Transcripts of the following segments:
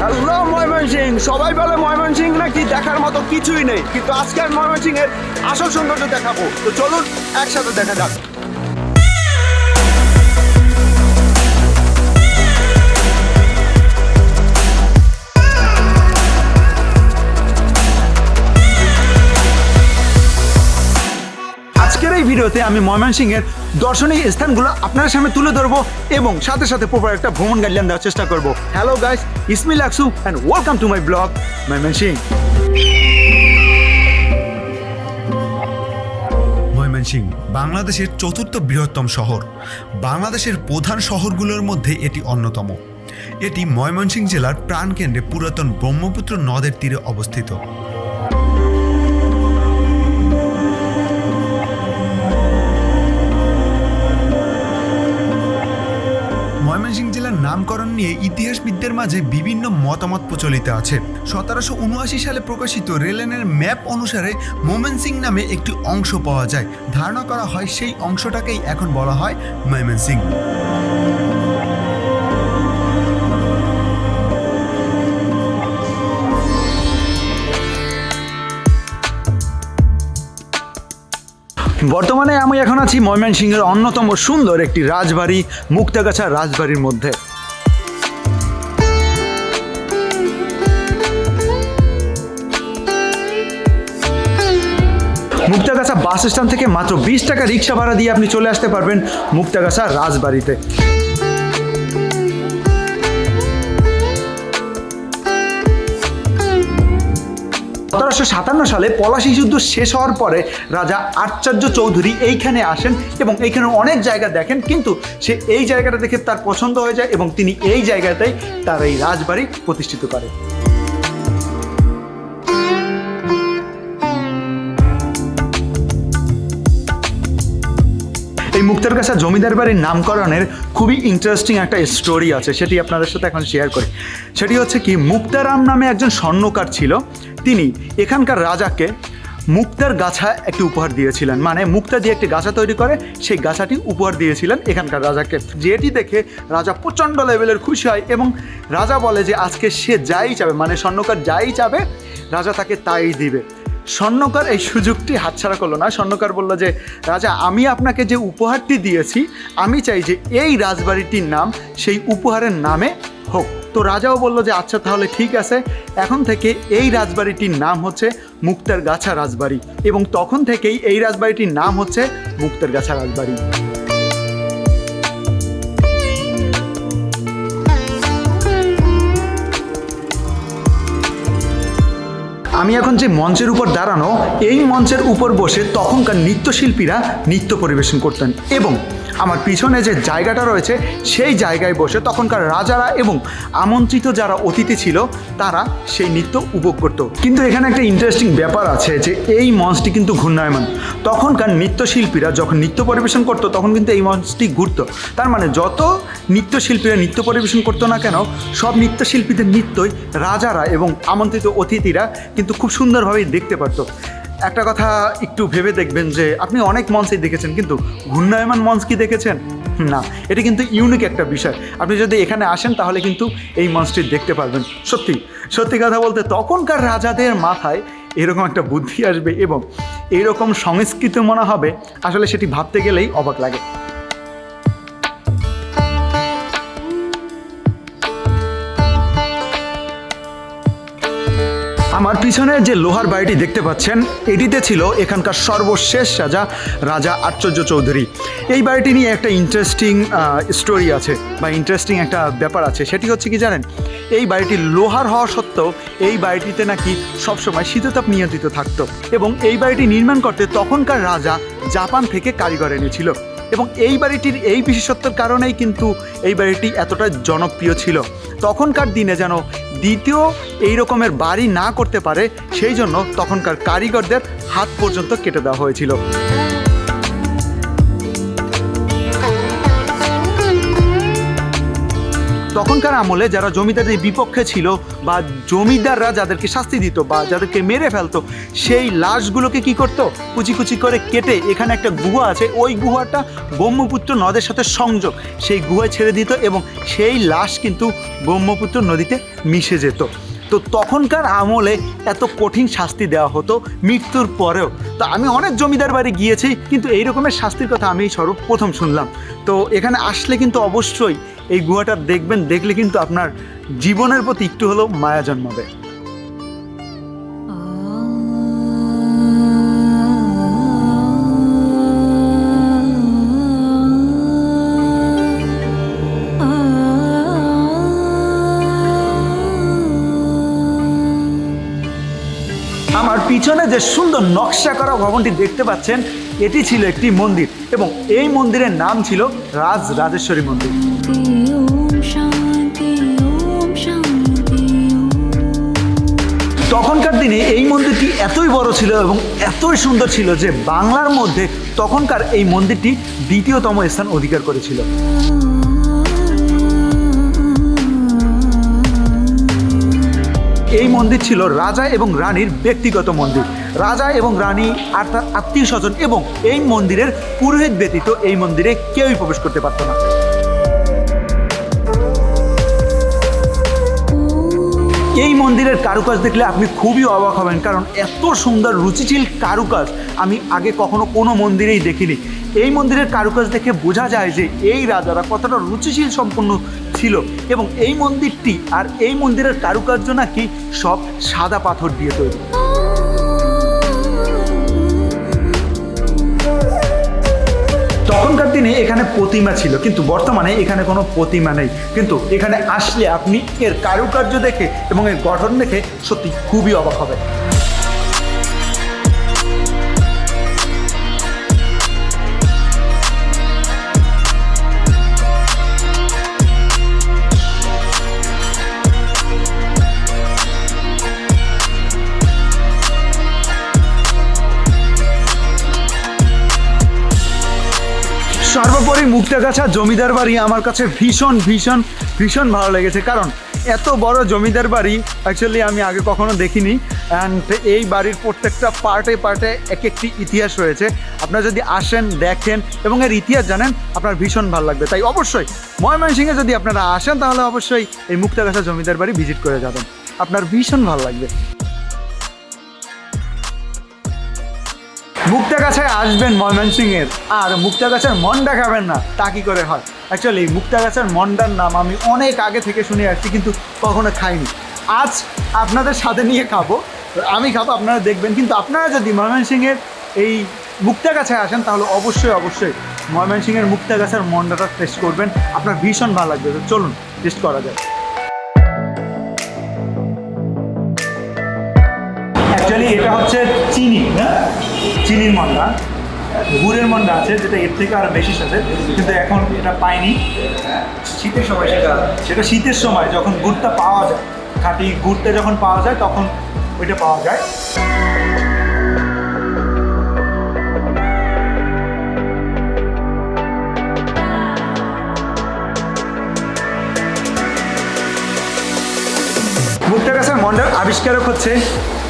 Hello Mymensingh. সবাই বলে ময়মনসিংহ নাকি দেখার মতো কিছুই নেই, কিন্তু আজকে আমি ময়মনসিংহের আসল সৌন্দর্য দেখাবো। তো চলুন একসাথে দেখা যাক। আজকের এই ভিডিওতে আমি ময়মনসিংহের দর্শনীয় স্থানগুলো আপনার সামনে তুলে ধরবো এবং সাথে সাথে প্রপার একটা ভ্রমণ গাইডলাইন দেওয়ার চেষ্টা করব। Hello guys, it's me Luxu and welcome to my blog Mymensingh. Mymensingh বাংলাদেশের চতুর্থ বৃহত্তম শহর। বাংলাদেশের প্রধান শহরগুলোর মধ্যে এটি অন্যতম। এটি ময়মনসিংহ জেলার প্রাণকেন্দ্রে পুরাতন ব্রহ্মপুত্র নদের তীরে অবস্থিত। ময়মনসিংহ জেলার নামকরণ নিয়ে ইতিহাসবিদদের মাঝে বিভিন্ন মতামত প্রচলিত আছে। 1779 সালে প্রকাশিত রেললাইনের ম্যাপ অনুসারে ময়মনসিংহ নামে একটি অংশ পাওয়া যায়। ধারণা করা হয় সেই অংশটাকেই এখন বলা হয় ময়মনসিংহ। বর্তমানে আমি এখন আছি ময়মনসিংহের অন্যতম সুন্দর একটি রাজবাড়ি, মুক্তাগাছা রাজবাড়ির মধ্যে। মুক্তাগাছা বাস স্ট্যান্ড থেকে মাত্র 20 টাকা রিক্সা ভাড়া দিয়ে আপনি চলে আসতে পারবেন মুক্তাগাছা রাজবাড়িতে। 1757 সালে পলাশী যুদ্ধ শেষ হওয়ার পরে রাজা আচার্য চৌধুরী এইখানে আসেন এবং এইখানে অনেক জায়গা দেখেন, কিন্তু সে এই জায়গাটা দেখে তার পছন্দ হয়ে যায় এবং তিনি এই জায়গাতেই তার এই রাজবাড়ি প্রতিষ্ঠিত করেন। এই মুক্তাগাছা জমিদার বাড়ির নামকরণের খুবই ইন্টারেস্টিং একটা স্টোরি আছে, সেটি আপনাদের সাথে এখন শেয়ার করি। সেটি হচ্ছে কি, মুক্তারাম নামে একজন স্বর্ণকার ছিল। তিনি এখানকার রাজাকে মুক্তার গাছা একটি উপহার দিয়েছিলেন, মানে মুক্তা দিয়ে একটি গাছা তৈরি করে সেই গাছাটি উপহার দিয়েছিলেন এখানকার রাজাকে। যেটি দেখে রাজা প্রচণ্ড লেভেলের খুশি হয় এবং রাজা বলে যে আজকে সে যাই চাবে, মানে স্বর্ণকার যাই চাবে রাজা তাকে তাই দিবে। স্বর্ণকার এই সুযোগটি হাতছাড়া করলো না। স্বর্ণকার বলল যে রাজা, আমি আপনাকে যে উপহারটি দিয়েছি আমি চাই যে এই রাজবাড়িটির নাম সেই উপহারের নামে হোক। তো রাজাও বলল যে আচ্ছা তাহলে ঠিক আছে, এখন থেকে এই রাজবাড়িটির নাম হচ্ছে মুক্তারগাছা রাজবাড়ি এবং তখন থেকেই এই রাজবাড়িটির নাম হচ্ছে মুক্তারগাছা রাজবাড়ি। আমি এখন যে মঞ্চের উপর দাঁড়ানো, এই মঞ্চের উপর বসে তখনকার নৃত্যশিল্পীরা নৃত্য পরিবেশন করতেন এবং আমার পিছনে যে জায়গাটা রয়েছে সেই জায়গায় বসে তখনকার রাজারা এবং আমন্ত্রিত যারা অতিথি ছিল তারা সেই নৃত্য উপভোগ করত। কিন্তু এখানে একটা ইন্টারেস্টিং ব্যাপার আছে যে এই মঞ্চটি কিন্তু ঘূর্ণায়মান। তখনকার নৃত্যশিল্পীরা যখন নৃত্য পরিবেশন করতো তখন কিন্তু এই মঞ্চটি ঘুরতো। তার মানে যত নৃত্যশিল্পীরা নৃত্য পরিবেশন করতো না কেন, সব নৃত্যশিল্পীদের নৃত্যই রাজারা এবং আমন্ত্রিত অতিথিরা কিন্তু খুব সুন্দরভাবেই দেখতে পারতো। একটা কথা একটু ভেবে দেখবেন যে আপনি অনেক মঞ্চেই দেখেছেন, কিন্তু ঘূর্ণায়মান মঞ্চ কি দেখেছেন? না, এটা কিন্তু ইউনিক একটা বিষয়। আপনি যদি এখানে আসেন তাহলে কিন্তু এই মঞ্চটি দেখতে পারবেন। সত্যি সত্যি কথা বলতে তখনকার রাজাদের মাথায় এরকম একটা বুদ্ধি আসবে এবং এইরকম সংস্কৃতি মনে হবে, আসলে সেটি ভাবতে গেলেই অবাক লাগে। আমার পিছনে যে লোহার বাড়িটি দেখতে পাচ্ছেন, এটিতে ছিল এখানকার সর্বশেষ রাজা আচার্য চৌধুরী। এই বাড়িটি নিয়ে একটা ইন্টারেস্টিং স্টোরি আছে বা ইন্টারেস্টিং একটা ব্যাপার আছে। সেটি হচ্ছে কি জানেন, এই বাড়িটি লোহার হওয়া সত্ত্বেও এই বাড়িটিতে নাকি সবসময় শীততাপ নিয়ন্ত্রিত থাকতো এবং এই বাড়িটি নির্মাণ করতে তখনকার রাজা জাপান থেকে কারিগর এনেছিল এবং এই বাড়িটির এই বিশেষত্বের কারণেই কিন্তু এই বাড়িটি এতটা জনপ্রিয় ছিল। তখনকার দিনে যেন দ্বিতীয় এই রকমের বাড়ি না করতে পারে সেই জন্য তখনকার কারিগরদের হাত পর্যন্ত কেটে দেওয়া হয়েছিল। তখনকার আমলে যারা জমিদারদের বিপক্ষে ছিল বা জমিদাররা যাদেরকে শাস্তি দিত বা যাদেরকে মেরে ফেলতো সেই লাশগুলোকে কি করতো, কুচি কুচি করে কেটে এখানে একটা গুহা আছে, ওই গুহাটা ব্রহ্মপুত্র নদের সাথে সংযোগ, সেই গুহায় ছেড়ে দিত এবং সেই লাশ কিন্তু ব্রহ্মপুত্র নদীতে মিশে যেত। তো তখনকার আমলে এত কঠিন শাস্তি দেওয়া হতো মৃত্যুর পরেও। তো আমি অনেক জমিদার বাড়ি গিয়েছি, কিন্তু এই রকমের শাস্তির কথা আমি সর্বপ্রথম শুনলাম। তো এখানে আসলে কিন্তু অবশ্যই এই গুহাটা দেখবেন, দেখলে কিন্তু আপনার জীবনের প্রতি একটু হলেও মায়া জন্মাবে। আমার পিছনে যে সুন্দর নকশা করা ভবনটি দেখতে পাচ্ছেন, এটি ছিল একটি মন্দির এবং এই মন্দিরের নাম ছিল রাজরাজেশ্বরী মন্দির। তখনকার দিনে এই মন্দিরটি এতই বড় ছিল এবং এতই সুন্দর ছিল যে বাংলার মধ্যে তখনকার এই মন্দিরটি দ্বিতীয়তম স্থান অধিকার করেছিল। এই মন্দির ছিল রাজা এবং রানীর ব্যক্তিগত মন্দির। রাজা এবং রানী আর তার আত্মীয় স্বজন এবং এই মন্দিরের পুরোহিত ব্যতীত এই মন্দিরে কেউই প্রবেশ করতে পারত না। এই মন্দিরের কারুকাজ দেখলে আপনি খুবই অবাক হবেন, কারণ এত সুন্দর রুচিশীল কারুকাজ আমি আগে কখনো কোনো মন্দিরেই দেখিনি। এই মন্দিরের কারুকাজ দেখে বোঝা যায় যে এই রাজারা কতটা রুচিশীল সম্পন্ন ছিল এবং এই মন্দিরটি আর এই মন্দিরের কারুকার্য নাকি সব সাদা পাথর দিয়ে তৈরি। তখনকার দিনে এখানে প্রতিমা ছিল, কিন্তু বর্তমানে এখানে কোনো প্রতিমা নেই। কিন্তু এখানে আসলে আপনি এর কারুকার্য দেখে এবং এর গঠন দেখে সত্যি খুবই অবাক হবে। সর্বোপরি মুক্তাগাছা জমিদার বাড়ি আমার কাছে ভীষণ ভীষণ ভীষণ ভালো লেগেছে, কারণ এত বড় জমিদার বাড়ি অ্যাকচুয়ালি আমি আগে কখনো দেখিনি। অ্যান্ড এই বাড়ির প্রত্যেকটা পার্টে পার্টে এক একটি ইতিহাস রয়েছে। আপনারা যদি আসেন, দেখেন এবং এর ইতিহাস জানেন, আপনার ভীষণ ভালো লাগবে। তাই অবশ্যই ময়মনসিংহে যদি আপনারা আসেন তাহলে অবশ্যই এই মুক্তাগাছা জমিদার বাড়ি ভিজিট করে যাবেন, আপনার ভীষণ ভালো লাগবে। মুক্তাগাছায় আসবেন ময়মনসিংহের, আর মুক্তাগাছার মন্ডা খাবেন না তা কী করে হয়? অ্যাকচুয়ালি মুক্তাগাছার মন্ডার নাম আমি অনেক আগে থেকে শুনে আসছি, কিন্তু কখনো খাইনি। আজ আপনাদের সাথে নিয়ে খাবো, আমি খাবো, আপনারা দেখবেন। কিন্তু আপনারা যদি ময়মনসিংহের এই মুক্তাগাছায় আসেন তাহলে অবশ্যই অবশ্যই ময়মনসিংহের মুক্তাগাছার মন্ডাটা টেস্ট করবেন, আপনার ভীষণ ভালো লাগবে। তো চলুন টেস্ট করা যায়। অ্যাকচুয়ালি এটা হচ্ছে চিনি, হ্যাঁ, চিনির মন্ডা। গুড়ের মন্ডা আছে যেটা এর থেকে আরও বেশি সাথে, কিন্তু এখন এটা পাইনি। শীতের সময় সেটা শীতের সময় যখন গুড়টা পাওয়া যায়, খাঁটি গুড়টা যখন পাওয়া যায় তখন ওইটা পাওয়া যায়। মুক্তাগাছার মন্ডার আবিষ্কারক হচ্ছে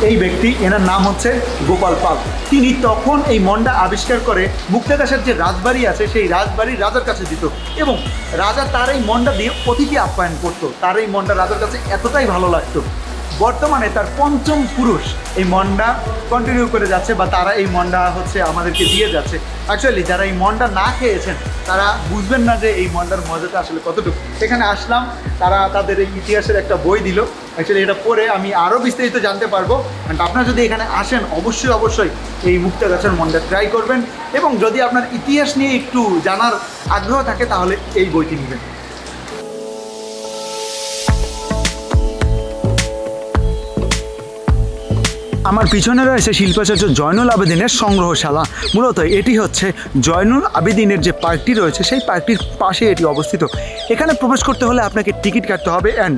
এই ব্যক্তি, এনার নাম হচ্ছে গোপাল পাল। তিনি তখন এই মন্ডা আবিষ্কার করে মুক্তাগাছার যে রাজবাড়ি আছে সেই রাজবাড়ির রাজার কাছে দিত এবং রাজা তার এই মন্ডা দিয়ে অতিথি আপ্যায়ন করতো। তার এই মন্ডা রাজার কাছে এতটাই ভালো লাগতো, বর্তমানে তার পঞ্চম পুরুষ এই মন্ডা কন্টিনিউ করে যাচ্ছে বা তারা এই মন্ডা হচ্ছে আমাদেরকে দিয়ে যাচ্ছে। অ্যাকচুয়ালি যারা এই মন্ডা না খেয়েছেন তারা বুঝবেন না যে এই মন্ডার মজাটা আসলে কতটুকু। এখানে আসলাম, তারা তাদের এই ইতিহাসের একটা বই দিল। অ্যাকচুয়ালি এটা পড়ে আমি আরও বিস্তারিত জানতে পারবো। অ্যান্ড আপনারা যদি এখানে আসেন অবশ্যই অবশ্যই এই মুক্তাগাছার মন্ডা ট্রাই করবেন এবং যদি আপনার ইতিহাস নিয়ে একটু জানার আগ্রহ থাকে তাহলে এই বইটি নেবেন। আমার পিছনে রয়েছে শিল্পাচার্য জয়নুল আবেদিনের সংগ্রহশালা। মূলত এটি হচ্ছে জয়নুল আবেদিনের যে পার্কটি রয়েছে সেই পার্কটির পাশে এটি অবস্থিত। এখানে প্রবেশ করতে হলে আপনাকে টিকিট কাটতে হবে, অ্যান্ড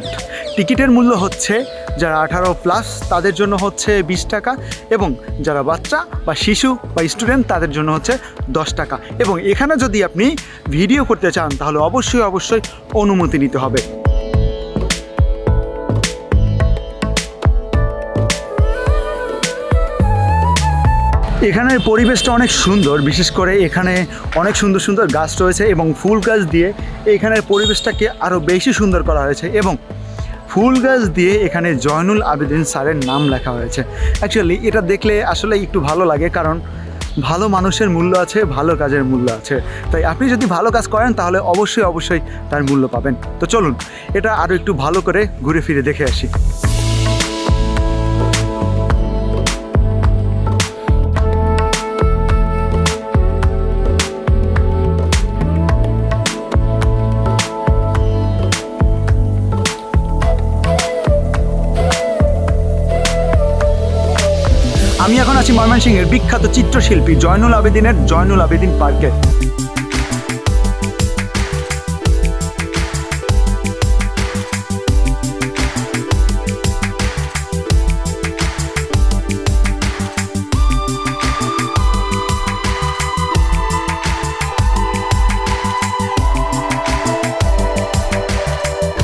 টিকিটের মূল্য হচ্ছে যারা 18+ তাদের জন্য হচ্ছে 20 টাকা এবং যারা বাচ্চা বা শিশু বা স্টুডেন্ট তাদের জন্য হচ্ছে 10 টাকা। এবং এখানে যদি আপনি ভিডিও করতে চান তাহলে অবশ্যই অবশ্যই অনুমতি নিতে হবে। এখানের পরিবেশটা অনেক সুন্দর, বিশেষ করে এখানে অনেক সুন্দর সুন্দর গাছ রয়েছে এবং ফুল গাছ দিয়ে এখানের পরিবেশটাকে আরও বেশি সুন্দর করা হয়েছে এবং ফুল গাছ দিয়ে এখানে জয়নুল আবেদিন স্যারের নাম লেখা হয়েছে। অ্যাকচুয়ালি এটা দেখলে আসলে একটু ভালো লাগে, কারণ ভালো মানুষের মূল্য আছে, ভালো কাজের মূল্য আছে। তাই আপনি যদি ভালো কাজ করেন তাহলে অবশ্যই অবশ্যই তার মূল্য পাবেন। তো চলুন এটা আরও একটু ভালো করে ঘুরে ফিরে দেখে আসি। আমি এখন আছি ময়মনসিংহের বিখ্যাত চিত্রশিল্পী জয়নুল আবেদিনের জয়নুল আবেদিন পার্কে।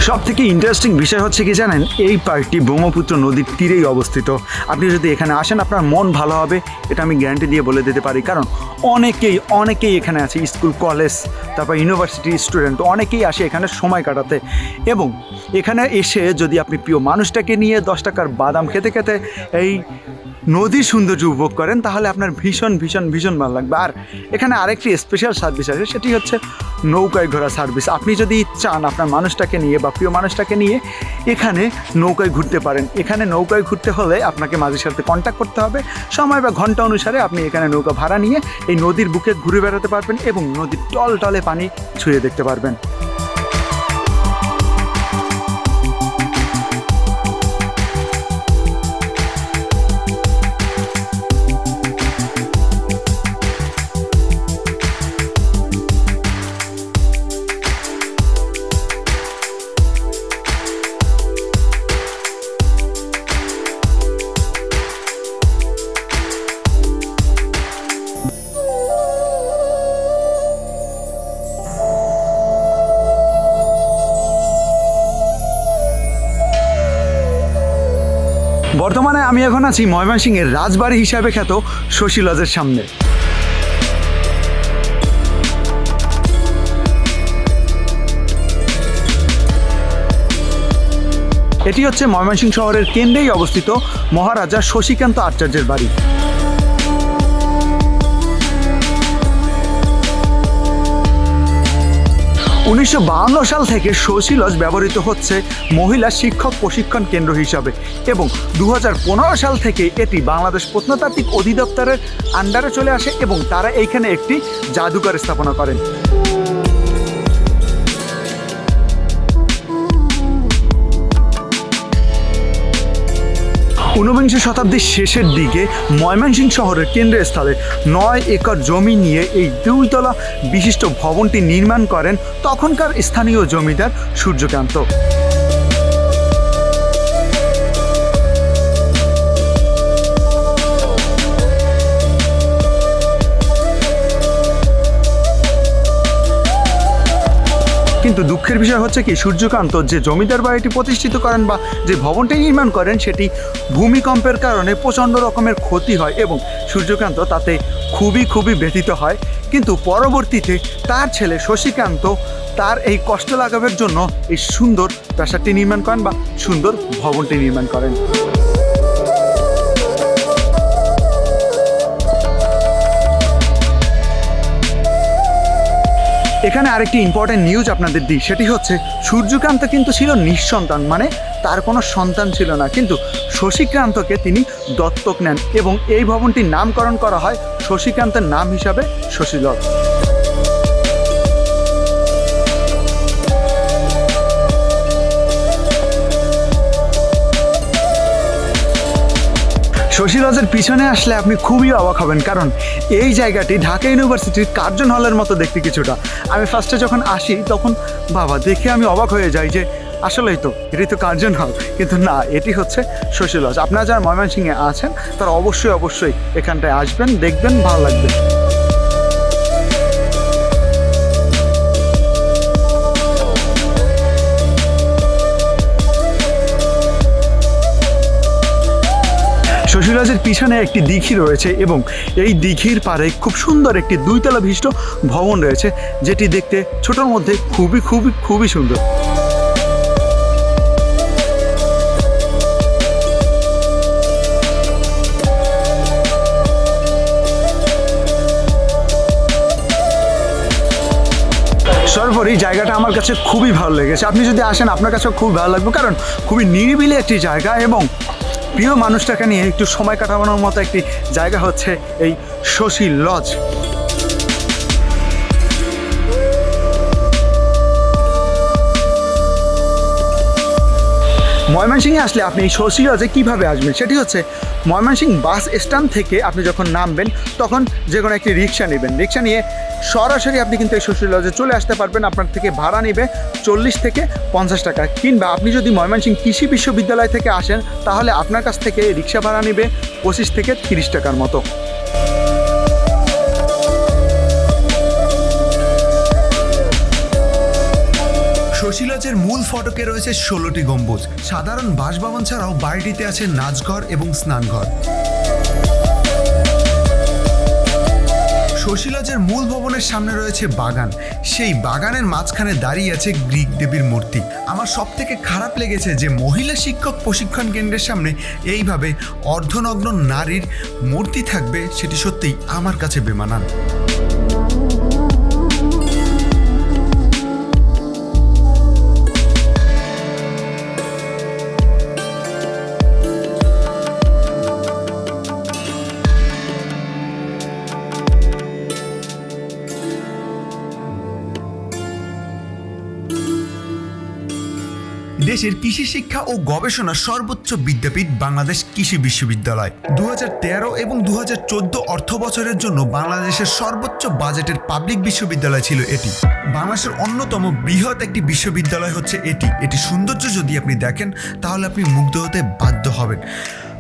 সব থেকে ইন্টারেস্টিং বিষয় হচ্ছে কি জানেন, এই পার্কটি ব্রহ্মপুত্র নদীর তীরেই অবস্থিত। আপনি যদি এখানে আসেন আপনার মন ভালো হবে, এটা আমি গ্যারান্টি দিয়ে বলে দিতে পারি, কারণ অনেকেই এখানে আছে, স্কুল কলেজ তারপর ইউনিভার্সিটি স্টুডেন্ট অনেকেই আসে এখানে সময় কাটাতে। এবং এখানে এসে যদি আপনি প্রিয় মানুষটাকে নিয়ে 10 টাকার বাদাম খেতে খেতে এই নদীর সৌন্দর্য উপভোগ করেন তাহলে আপনার ভীষণ ভীষণ ভীষণ ভালো লাগবে। আর এখানে আরেকটি স্পেশাল সার্ভিস আছে, সেটি হচ্ছে নৌকায় ঘোরা সার্ভিস। আপনি যদি চান আপনার মানুষটাকে নিয়ে বা প্রিয় মানুষটাকে নিয়ে এখানে নৌকায় ঘুরতে পারেন। এখানে নৌকায় ঘুরতে হলে আপনাকে মাঝির সাথে কন্ট্যাক্ট করতে হবে, সময় বা ঘন্টা অনুসারে আপনি এখানে নৌকা ভাড়া নিয়ে এই নদীর বুকে ঘুরে বেড়াতে পারবেন এবং নদীর টলটলে পানি ছুঁয়ে দেখতে পারবেন। বর্তমানে আমি এখন আছি ময়মনসিংহের রাজবাড়ি হিসাবে খ্যাত শশী লজের সামনে। এটি হচ্ছে ময়মনসিংহ শহরের কেন্দ্রেই অবস্থিত মহারাজা শশীকান্ত আচার্যের বাড়ি। 1952 সাল থেকে শশী লজ ব্যবহৃত হচ্ছে মহিলা শিক্ষক প্রশিক্ষণ কেন্দ্র হিসাবে এবং 2015 সাল থেকে এটি বাংলাদেশ প্রত্নতাত্ত্বিক অধিদপ্তরের আন্ডারে চলে আসে এবং তারা এইখানে একটি জাদুঘর স্থাপনা করেন। ঊনবিংশ শতাব্দীর শেষের দিকে ময়মনসিংহ শহরের কেন্দ্রস্থলে 9 একর জমি নিয়ে এই 2 তলা বিশিষ্ট ভবনটি নির্মাণ করেন তখনকার স্থানীয় জমিদার সূর্যকান্ত। কিন্তু দুঃখের বিষয় হচ্ছে কি, সূর্যকান্ত যে জমিদার বাড়িটি প্রতিষ্ঠিত করেন বা যে ভবনটি নির্মাণ করেন সেটি ভূমিকম্পের কারণে প্রচণ্ড রকমের ক্ষতি হয় এবং সূর্যকান্ত তাতে খুবই ব্যথিত হয়। কিন্তু পরবর্তীতে তার ছেলে শশীকান্ত তার এই কষ্ট লাঘবের জন্য এই সুন্দর প্রাসাদটি নির্মাণ করেন বা সুন্দর ভবনটি নির্মাণ করেন। এখানে আরেকটি ইম্পর্টেন্ট নিউজ আপনাদের দিই, সেটি হচ্ছে সূর্যকান্ত কিন্তু ছিল নিঃসন্তান, মানে তার কোনো সন্তান ছিল না, কিন্তু শশীকান্তকে তিনি দত্তক নেন এবং এই ভবনটির নামকরণ করা হয় শশীকান্তের নাম হিসাবে শশীলজ। শশী লজের পিছনে আসলে আপনি খুবই অবাক হবেন, কারণ এই জায়গাটি ঢাকা ইউনিভার্সিটির কার্জন হলের মতো দেখতে কিছুটা। আমি ফার্স্টে যখন আসি তখন বাবা দেখে আমি অবাক হয়ে যাই যে আসলেই তো এটি তো কার্জন হল, কিন্তু না, এটি হচ্ছে শশী লজ। আপনারা যারা ময়মনসিংহে আছেন তারা অবশ্যই এখানটায় আসবেন, দেখবেন, ভালো লাগবে। শশী শশী লজের পিছনে একটি দিঘি রয়েছে এবং এই দিঘির পাড়ে খুব সুন্দর একটি 2 তলা বিশিষ্ট ভবন রয়েছে, যেটি দেখতে ছোটোর মধ্যে খুবই সুন্দর। সর্বোপরি জায়গাটা আমার কাছে খুবই ভালো লেগেছে। আপনি যদি আসেন আপনার কাছেও খুবই ভালো লাগবে, কারণ খুবই নিরিবিলি একটি জায়গা এবং প্রিয় মানুষটাকে নিয়ে একটু সময় কাটানোর মতো একটি জায়গা হচ্ছে এই শশী লজ। ময়মনসিংহে আসলে আপনি এই শশী লজে কীভাবে আসবেন সেটি হচ্ছে ময়মনসিংহ বাস স্ট্যান্ড থেকে আপনি যখন নামবেন তখন যে কোনো একটি রিক্সা নেবেন, রিক্সা নিয়ে সরাসরি আপনি কিন্তু এই শশী লজে চলে আসতে পারবেন। আপনার থেকে ভাড়া নেবে 40 থেকে 50 টাকা, কিংবা আপনি যদি ময়মনসিংহ কৃষি বিশ্ববিদ্যালয় থেকে আসেন তাহলে আপনার কাছ থেকে রিক্সা ভাড়া নেবে 25 থেকে 30 টাকার মতো। শশী লজের মূল ফটকে রয়েছে 16টি গম্বুজ। সাধারণ বাসভবন ছাড়াও বাড়িটিতে আছে নাচঘর এবং স্নানঘর। শশী লজের মূল ভবনের সামনে রয়েছে বাগান, সেই বাগানের মাঝখানে দাঁড়িয়ে আছে গ্রিক দেবীর মূর্তি। আমার সব থেকে খারাপ লেগেছে যে মহিলা শিক্ষক প্রশিক্ষণ কেন্দ্রের সামনে এইভাবে অর্ধনগ্ন নারীর মূর্তি থাকবে, সেটি সত্যিই আমার কাছে বেমানান। দেশের কৃষি শিক্ষা ও গবেষণার সর্বোচ্চ বিদ্যাপীঠ বাংলাদেশ কৃষি বিশ্ববিদ্যালয়। 2013 এবং 2014 অর্থ বছরের জন্য বাংলাদেশের সর্বোচ্চ বাজেটের পাবলিক বিশ্ববিদ্যালয় ছিল এটি। বাংলাদেশের অন্যতম বৃহৎ একটি বিশ্ববিদ্যালয় হচ্ছে এটি। এটি সৌন্দর্য যদি আপনি দেখেন তাহলে আপনি মুগ্ধ হতে বাধ্য হবেন।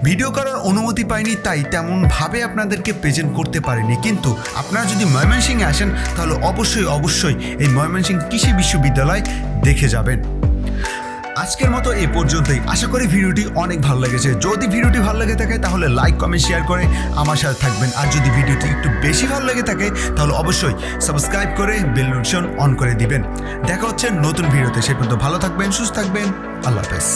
ভিডিও করার অনুমতি পাইনি তাই তেমনভাবে আপনাদেরকে প্রেজেন্ট করতে পারিনি, কিন্তু আপনারা যদি ময়মনসিংহে আসেন তাহলে অবশ্যই এই ময়মনসিংহ কৃষি বিশ্ববিদ্যালয় দেখে যাবেন। আজকের মতো এই পর্যন্তই। আশা করি ভিডিওটি অনেক ভালো লেগেছে। যদি ভিডিওটি ভালো লেগে থাকে তাহলে লাইক, কমেন্ট, শেয়ার করে আমার সাথে থাকবেন। আর যদি ভিডিওটি একটু বেশি ভালো লেগে থাকে তাহলে অবশ্যই সাবস্ক্রাইব করে বেল নোটিফিকেশন অন করে দিবেন। দেখা হচ্ছে নতুন ভিডিওতে। সে পর্যন্ত ভালো থাকবেন, সুস্থ থাকবেন। আল্লাহ হাফেজ।